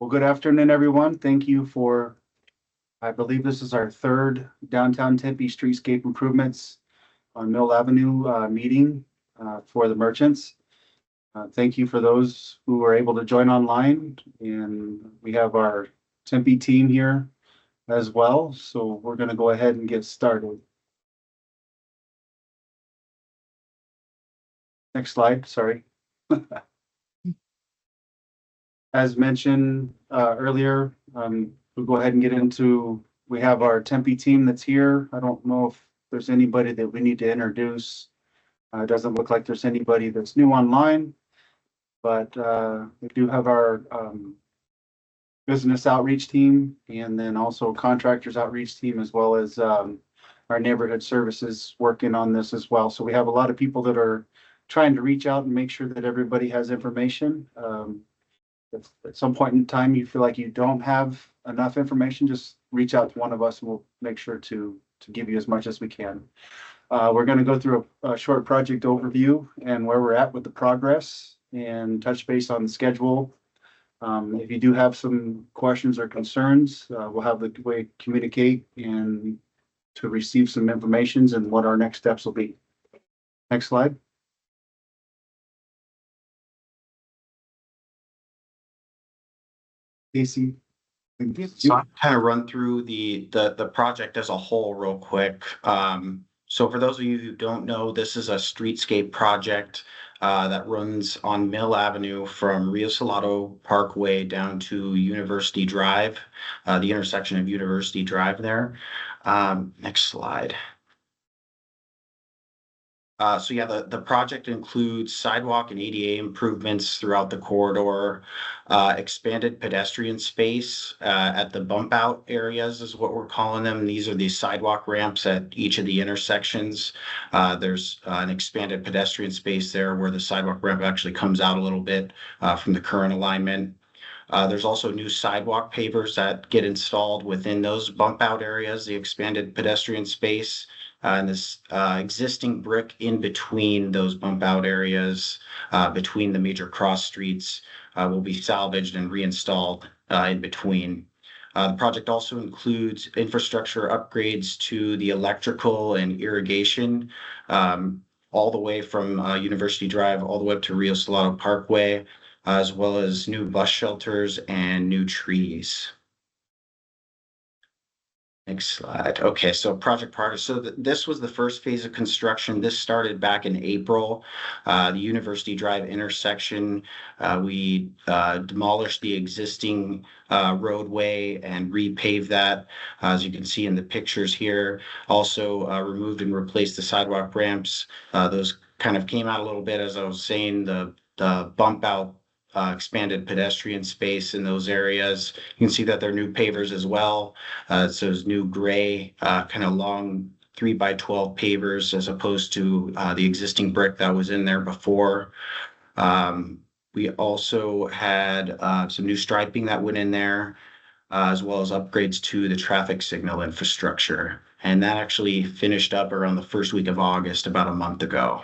Well, good afternoon, everyone. Thank you for, I believe this is our third downtown Tempe Streetscape improvements on Mill Avenue meeting for the merchants. Thank you for those who were able to join online, and we have our Tempe team here as well. So we're going to go ahead and get started. Next slide, sorry. As mentioned earlier, we'll go ahead and get into, we have our Tempe team that's here. I don't know if there's anybody that we need to introduce. It doesn't look like there's anybody that's new online, but we do have our business outreach team and then also contractors outreach team, as well as our neighborhood services working on this as well. So we have a lot of people that are trying to reach out and make sure that everybody has information. If at some point in time you feel like you don't have enough information, just reach out to one of us and we'll make sure to give you as much as we can. We're going to go through a short project overview and where we're at with the progress and touch base on the schedule. If you do have some questions or concerns, we'll have the way to communicate and to receive some information and what our next steps will be. Next slide. Casey. So I'll kind of run through the project as a whole real quick. So for those of you who don't know, this is a streetscape project that runs on Mill Avenue from Rio Salado Parkway down to University Drive, the intersection of University Drive there. Next slide. So yeah, the project includes sidewalk and ADA improvements throughout the corridor, expanded pedestrian space at the bump out areas is what we're calling them. These are the sidewalk ramps at each of the intersections. There's an expanded pedestrian space there where the sidewalk ramp actually comes out a little bit from the current alignment. There's also new sidewalk pavers that get installed within those bump out areas, the expanded pedestrian space. And this existing brick in between those bump out areas, between the major cross streets, will be salvaged and reinstalled in between. The project also includes infrastructure upgrades to the electrical and irrigation, all the way from University Drive all the way up to Rio Salado Parkway, as well as new bus shelters and new trees. Next slide. Okay, so project progress. So this was the first phase of construction. This started back in April. The University Drive intersection, we demolished the existing roadway and repaved that, as you can see in the pictures here. Also removed and replaced the sidewalk ramps. Those kind of came out a little bit, as I was saying, the bump out expanded pedestrian space in those areas. You can see that they're new pavers as well. So it's new gray, kind of long 3x12 pavers as opposed to the existing brick that was in there before. We also had some new striping that went in there, as well as upgrades to the traffic signal infrastructure. And that actually finished up around the first week of August, about a month ago.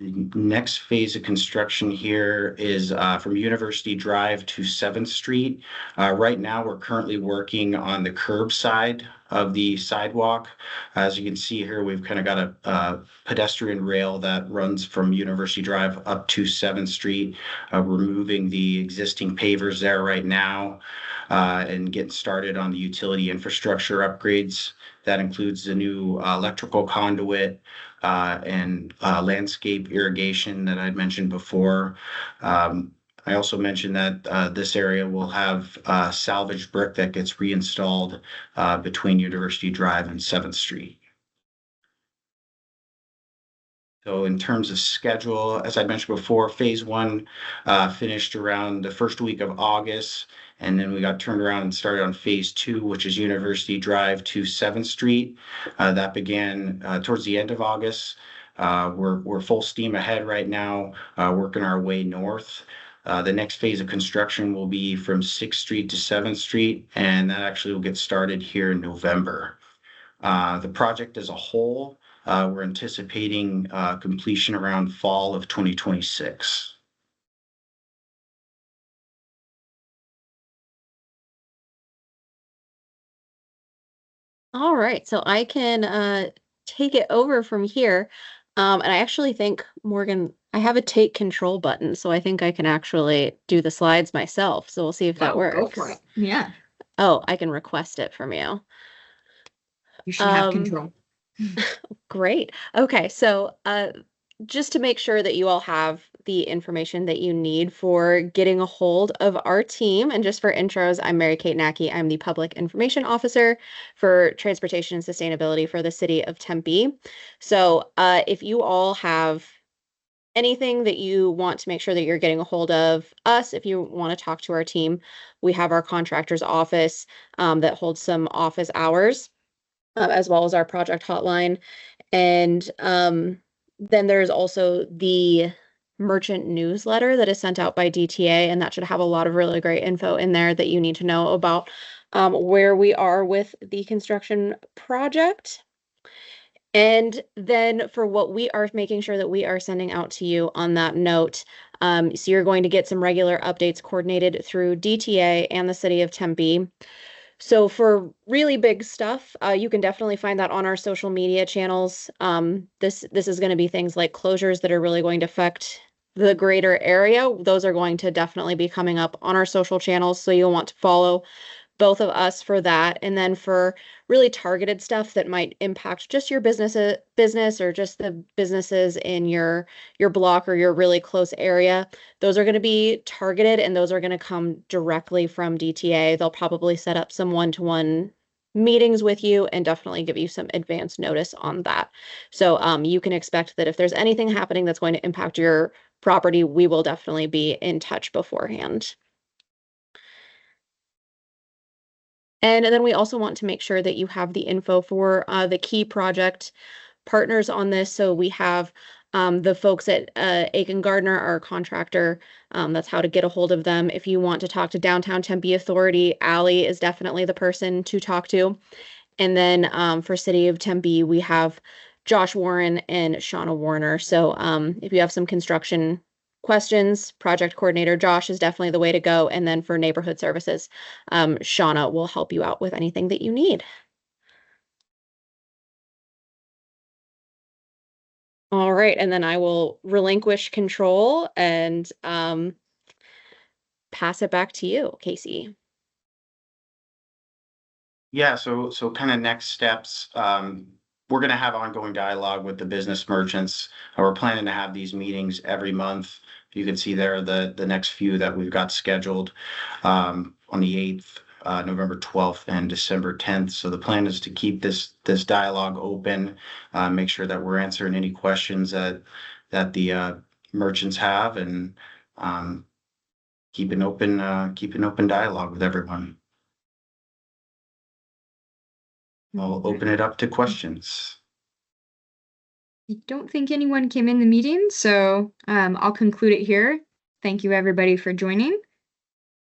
The next phase of construction here is from University Drive to 7th Street. Right now, we're currently working on the curb side of the sidewalk. As you can see here, we've kind of got a pedestrian rail that runs from University Drive up to 7th Street. We're moving the existing pavers there right now and getting started on the utility infrastructure upgrades. That includes the new electrical conduit, and landscape irrigation that I'd mentioned before. I also mentioned that this area will have salvaged brick that gets reinstalled between University Drive and 7th Street. So in terms of schedule, as I mentioned before, phase one finished around the first week of August, and then we got turned around and started on phase two, which is University Drive to 7th Street. That began towards the end of August. We're full steam ahead right now, working our way north. The next phase of construction will be from 6th Street to 7th Street, and that actually will get started here in November. The project as a whole, we're anticipating completion around fall of 2026. All right, so I can take it over from here. And I actually think, Morgan, I have a take control button, so I think I can actually do the slides myself. So we'll see if that Oh, go for works. it. Yeah, Oh, I can request it from you. you should have Um, control. Great. Okay, so just to make sure that you all have the information that you need for getting a hold of our team, and just for intros, I'm Mary Kate Nackey. I'm the Public Information Officer for Transportation and Sustainability for the City of Tempe. So if you all have anything that you want to make sure that you're getting a hold of us, if you want to talk to our team, we have our contractor's office that holds some office hours, as well as our project hotline. And then there's also the merchant newsletter that is sent out by DTA, and that should have a lot of really great info in there that you need to know about where we are with the construction project. And then for what we are making sure that we are sending out to you on that note, so you're going to get some regular updates coordinated through DTA and the City of Tempe. So for really big stuff, you can definitely find that on our social media channels. This is going to be things like closures that are really going to affect the greater area. Those are going to definitely be coming up on our social channels, so you'll want to follow both of us for that. And then for really targeted stuff that might impact just your business or just the businesses in your block or your really close area, those are going to be targeted, and those are going to come directly from DTA. They'll probably set up some one-to-one meetings with you and definitely give you some advance notice on that. So you can expect that if there's anything happening that's going to impact your property, we will definitely be in touch beforehand. And then we also want to make sure that you have the info for the key project partners on this. So we have the folks at Aiken Gardner, our contractor. That's how to get a hold of them. If you want to talk to Downtown Tempe Authority, Allie is definitely the person to talk to. And then for City of Tempe, we have Josh Warren and Shauna Warner. So if you have some construction questions, project coordinator Josh is definitely the way to go. And then for neighborhood services, Shauna will help you out with anything that you need. All right, and then I will relinquish control and pass it back to you, Casey. Yeah, so kind of next steps, we're gonna have ongoing dialogue with the business merchants. We're planning to have these meetings every month. You can see there the next few that we've got scheduled on the 8th, November 12th, and December 10th. So the plan is to keep this dialogue open, make sure that we're answering any questions that the merchants have, and keep an open dialogue with everyone. I'll open it up to questions. I don't think anyone came in the meeting, so I'll conclude it here. Thank you, everybody, for joining.